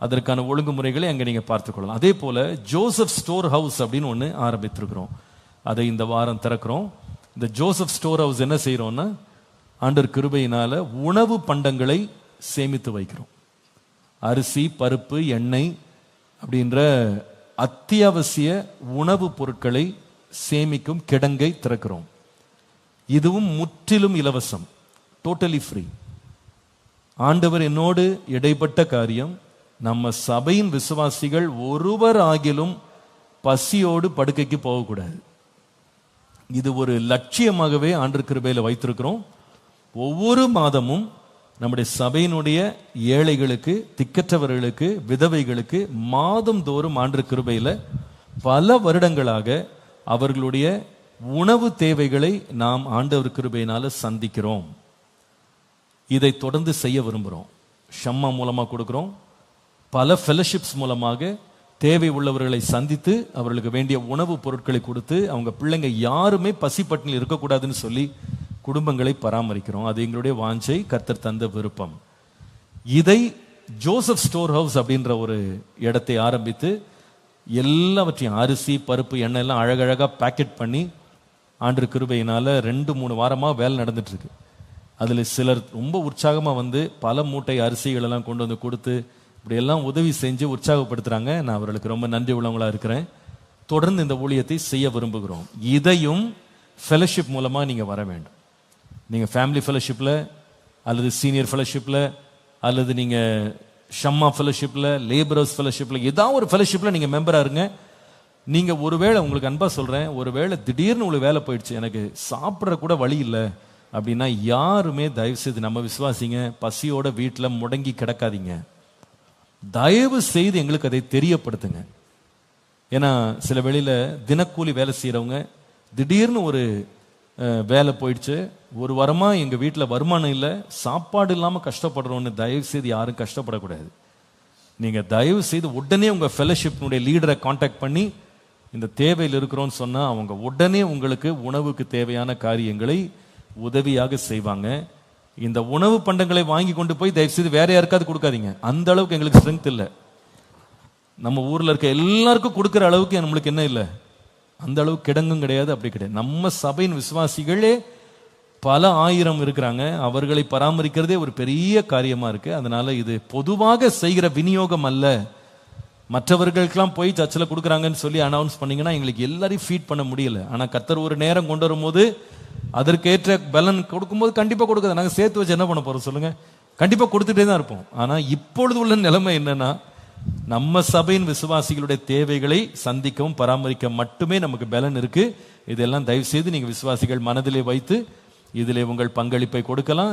அதற்கான ஒழுங்குமுறைகளை அங்கே நீங்க பார்த்துக்கொள்ளலாம். அதே போல ஜோசப் ஸ்டோர் ஹவுஸ் அப்படின்னு ஒன்று ஆரம்பித்திருக்கிறோம். அதை இந்த வாரம் திறக்கிறோம். இந்த ஜோசப் ஸ்டோர் ஹவுஸ் என்ன செய்யறோம்னா, ஆண்டவர் கிருபையினால உணவு பண்டங்களை சேமித்து வைக்கிறோம். அரிசி, பருப்பு, எண்ணெய் அப்படின்ற அத்தியாவசிய உணவு பொருட்களை சேமிக்கும் கிடங்கை திறக்கிறோம். இதுவும் முற்றிலும் இலவசம், டோட்டலி ஃப்ரீ. ஆண்டவர் என்னோடு இடைப்பட்ட காரியம், நம்ம சபையின் விசுவாசிகள் ஒருவர் ஆகிலும் பசியோடு படுக்கைக்கு போகக்கூடாது. இது ஒரு லட்சியமாகவே ஆண்டவர் கிருபையில வைத்திருக்கிறோம். ஒவ்வொரு மாதமும் நம்முடைய சபையினுடைய ஏழைகளுக்கு, திக்கற்றவர்களுக்கு, விதவைகளுக்கு மாதம் தோறும் ஆண்டவர் கிருபையில பல வருடங்களாக அவர்களுடைய உணவு தேவைகளை நாம் ஆண்டவர் கிருபையினால சந்திக்கிறோம். இதை தொடர்ந்து செய்ய விரும்புகிறோம். ஷம்மா மூலமா கொடுக்கிறோம். பல ஃபெலோஷிப்ஸ் மூலமாக தேவை உள்ளவர்களை சந்தித்து அவர்களுக்கு வேண்டிய உணவு பொருட்களை கொடுத்து அவங்க பிள்ளைங்க யாருமே பசிப்பட்டினில் இருக்கக்கூடாதுன்னு சொல்லி குடும்பங்களை பராமரிக்கிறோம். அது எங்களுடைய வாஞ்சை, கர்த்தர் தந்த விருப்பம். இதை ஜோசப் ஸ்டோர் ஹவுஸ் அப்படின்ற ஒரு இடத்தை ஆரம்பித்து எல்லாவற்றையும் அரிசி, பருப்பு, எண்ணெய் எல்லாம் அழகழகா பேக்கெட் பண்ணி ஆண்டவர் கிருபையினால 2-3 வாரமா வேலை நடந்துட்டு இருக்கு. அதுல சிலர் ரொம்ப உற்சாகமா வந்து பல மூட்டை அரிசிகள் எல்லாம் கொண்டு வந்து கொடுத்து இப்படி எல்லாம் உதவி செஞ்சு உற்சாகப்படுத்துறாங்க. நான் அவர்களுக்கு ரொம்ப நன்றி உள்ளவங்களா இருக்கிறேன். தொடர்ந்து இந்த ஊழியத்தை செய்ய விரும்புகிறோம். இதையும் ஃபெலோஷிப் மூலமா நீங்க வர வேண்டும். நீங்க ஃபேமிலி ஃபெலோஷிப்ல அல்லது சீனியர் ஃபெலோஷிப்ல அல்லது நீங்க ஷம்மா ஃபெலோஷிப்ல, லேபரர்ஸ் ஃபெலோஷிப்ல, ஏதாவது ஒரு ஃபெலோஷிப்ல நீங்க மெம்பரா இருங்க. நீங்க ஒருவேளை, உங்களுக்கு அன்பா சொல்றேன், ஒருவேளை திடீர்னு உங்களுக்கு வேலை போயிடுச்சு, எனக்கு சாப்பிட்ற கூட வழி இல்லை அப்படின்னா, யாருமே தயவு செய்து, நம்ம விசுவாசிங்க, பசியோட வீட்டில் முடங்கி கிடக்காதீங்க. தயவு செய்து எங்களுக்கு அதை தெரியப்படுத்துங்க. ஏன்னா சில வேளையில தினக்கூலி வேலை செய்யறவங்க திடீர்னு ஒரு வேலை போயிடுச்சு, ஒரு வாரமா எங்க வீட்டில் வருமானம் இல்லை, சாப்பாடு இல்லாம கஷ்டப்படுறோன்னு தயவு செய்து யாரும் கஷ்டப்படக்கூடாது. நீங்க தயவு செய்து உடனே உங்க ஃபெலோஷிப்னுடைய லீடரை கான்டாக்ட் பண்ணி இந்த தேவையில் இருக்கிறோன்னு சொன்னா அவங்க உடனே உங்களுக்கு உணவுக்கு தேவையான காரியங்களை உதவியாக செய்வாங்க. இந்த உணவு பண்டங்களை வாங்கி கொண்டு போய் தயவு செய்து வேற யாருக்காவது கொடுக்காதீங்க. அந்த அளவுக்கு எங்களுக்கு ஸ்ட்ரென்த் இல்லை. நம்ம ஊர்ல இருக்க எல்லாருக்கும் கொடுக்கிற அளவுக்கு நம்மளுக்கு என்ன இல்லை, அந்த அளவுக்கு கிடங்கும் கிடையாது, அப்படி கிடையாது. நம்ம சபையின் விசுவாசிகளே பல ஆயிரம் இருக்கிறாங்க. அவர்களை பராமரிக்கிறதே ஒரு பெரிய காரியமா இருக்கு. அதனால இது பொதுவாக செய்கிற விநியோகம் அல்ல. மற்றவர்களுக்கெல்லாம் போய் சர்ச்சில் கொடுக்குறாங்கன்னு சொல்லி அனௌன்ஸ் பண்ணீங்கன்னா எங்களுக்கு எல்லாரையும் ஃபீட் பண்ண முடியல. ஆனா கர்த்தர் ஒரு நேரம் கொண்டு வரும்போது அதற்கேற்ற பலன் கொடுக்கும்போது கண்டிப்பா கொடுக்குது. நாங்கள் சேர்த்து வச்சு என்ன பண்ண போறோம் சொல்லுங்க? கண்டிப்பா கொடுத்துட்டே தான் இருப்போம். ஆனா இப்பொழுது உள்ள நிலைமை என்னன்னா, நம்ம சபையின் விசுவாசிகளுடைய தேவைகளை சந்திக்கவும் பராமரிக்க மட்டுமே நமக்கு பலன் இருக்கு. இதெல்லாம் தயவு செய்து நீங்க விசுவாசிகள் மனதிலே வைத்து இதிலே உங்கள் பங்களிப்பை கொடுக்கலாம்.